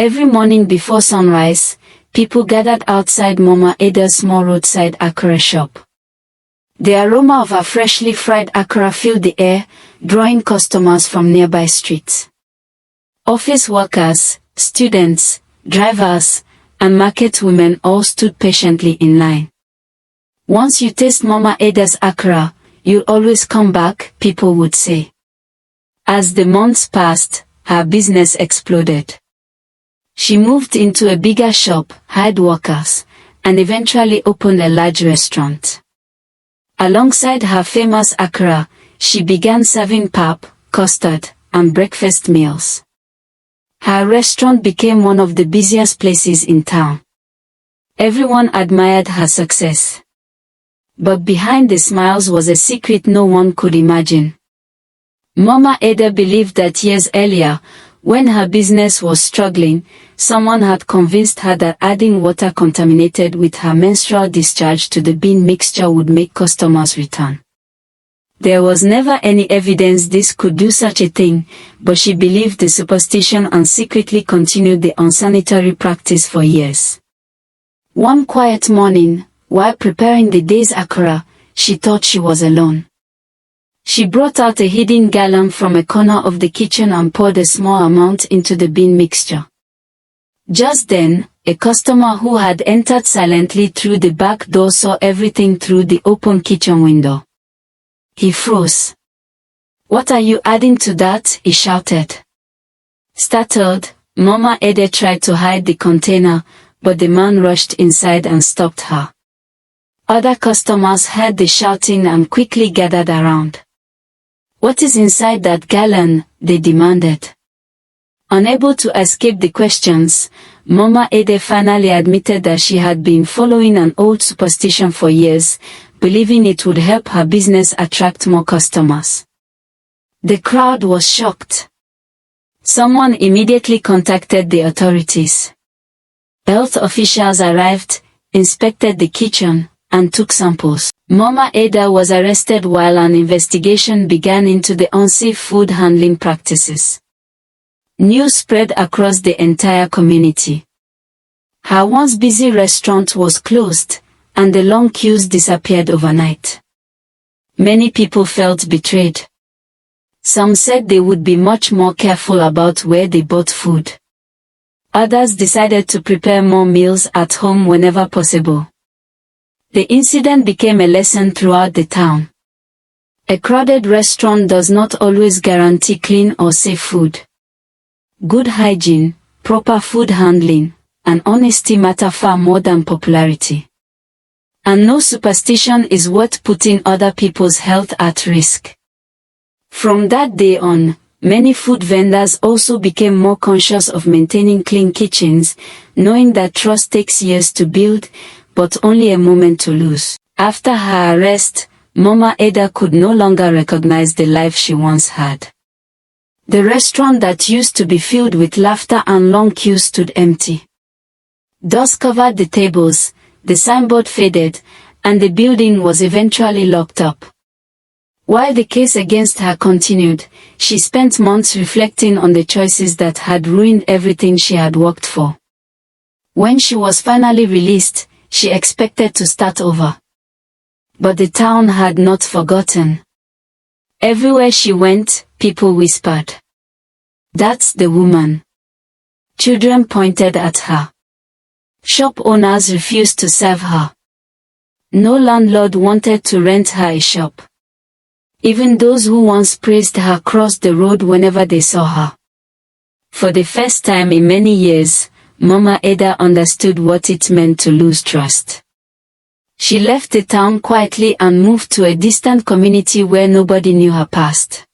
Every morning before sunrise, people gathered outside Mama Ada's small roadside akara shop. The aroma of her freshly fried akara filled the air, drawing customers from nearby streets. Office workers, students, drivers, and market women all stood patiently in line. Once you taste Mama Ada's akara, you'll always come back, people would say. As the months passed, her business exploded. She moved into a bigger shop, hired workers, and eventually opened a large restaurant. Alongside her famous akara, she began serving pap, custard, and breakfast meals. Her restaurant became one of the busiest places in town. Everyone admired her success. But behind the smiles was a secret no one could imagine. Mama Ada believed that years earlier, when her business was struggling, someone had convinced her that adding water contaminated with her menstrual discharge to the bean mixture would make customers return. There was never any evidence this could do such a thing, but she believed the superstition and secretly continued the unsanitary practice for years. One quiet morning, while preparing the day's akara, she thought she was alone. She brought out a hidden gallon from a corner of the kitchen and poured a small amount into the bean mixture. Just then, a customer who had entered silently through the back door saw everything through the open kitchen window. He froze. "What are you adding to that?" he shouted. Startled, Mama Ada tried to hide the container, but the man rushed inside and stopped her. Other customers heard the shouting and quickly gathered around. "What is inside that gallon?" they demanded. Unable to escape the questions, Mama Ada finally admitted that she had been following an old superstition for years, believing it would help her business attract more customers. The crowd was shocked. Someone immediately contacted the authorities. Health officials arrived, inspected the kitchen, and took samples. Mama Ada was arrested while an investigation began into the unsafe food handling practices. News spread across the entire community. Her once busy restaurant was closed, and the long queues disappeared overnight. Many people felt betrayed. Some said they would be much more careful about where they bought food. Others decided to prepare more meals at home whenever possible. The incident became a lesson throughout the town. A crowded restaurant does not always guarantee clean or safe food. Good hygiene, proper food handling, and honesty matter far more than popularity. And no superstition is worth putting other people's health at risk. From that day on, many food vendors also became more conscious of maintaining clean kitchens, knowing that trust takes years to build, but only a moment to lose. After her arrest, Mama Ada could no longer recognize the life she once had. The restaurant that used to be filled with laughter and long queues stood empty. Dust covered the tables, the signboard faded, and the building was eventually locked up. While the case against her continued, she spent months reflecting on the choices that had ruined everything she had worked for. When she was finally released, she expected to start over. But the town had not forgotten. Everywhere she went, people whispered, "That's the woman." Children pointed at her. Shop owners refused to serve her. No landlord wanted to rent her a shop. Even those who once praised her crossed the road whenever they saw her. For the first time in many years, Mama Ada understood what it meant to lose trust. She left the town quietly and moved to a distant community where nobody knew her past.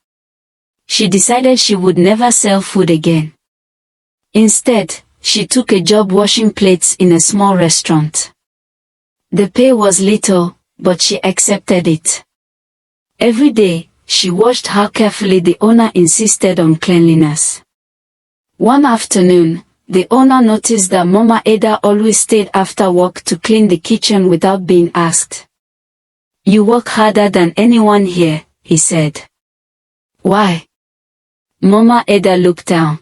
She decided she would never sell food again. Instead, she took a job washing plates in a small restaurant. The pay was little, but she accepted it. Every day, she watched how carefully the owner insisted on cleanliness. One afternoon, the owner noticed that Mama Ada always stayed after work to clean the kitchen without being asked. "You work harder than anyone here," he said. "Why?" Mama Ada looked down.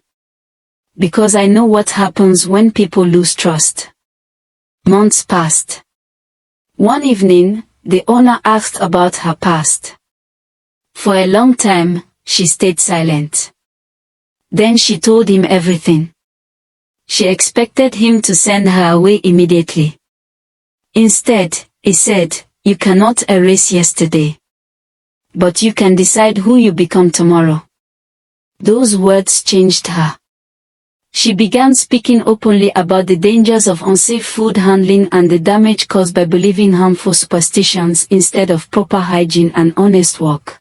because I know what happens when people lose trust. Months passed. One evening, the owner asked about her past. For a long time, she stayed silent. Then she told him everything. She expected him to send her away immediately. Instead, he said, "You cannot erase yesterday. But you can decide who you become tomorrow." Those words changed her. She began speaking openly about the dangers of unsafe food handling and the damage caused by believing harmful superstitions instead of proper hygiene and honest work.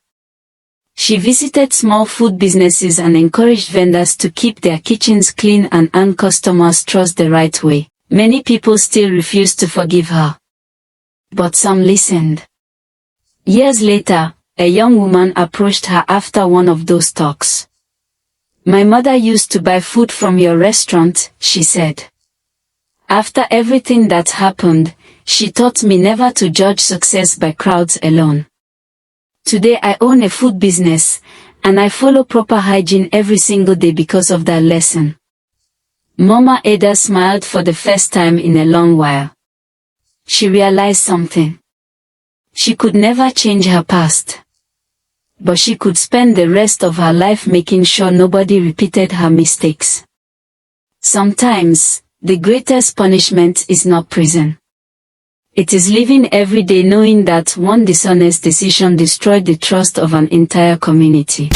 She visited small food businesses and encouraged vendors to keep their kitchens clean and earn customers' trust the right way. Many people still refused to forgive her. But some listened. Years later, a young woman approached her after one of those talks. "My mother used to buy food from your restaurant," she said. "After everything that happened, she taught me never to judge success by crowds alone. Today I own a food business, and I follow proper hygiene every single day because of that lesson." Mama Ada smiled for the first time in a long while. She realized something. She could never change her past. But she could spend the rest of her life making sure nobody repeated her mistakes. Sometimes, the greatest punishment is not prison. It is living every day knowing that one dishonest decision destroyed the trust of an entire community.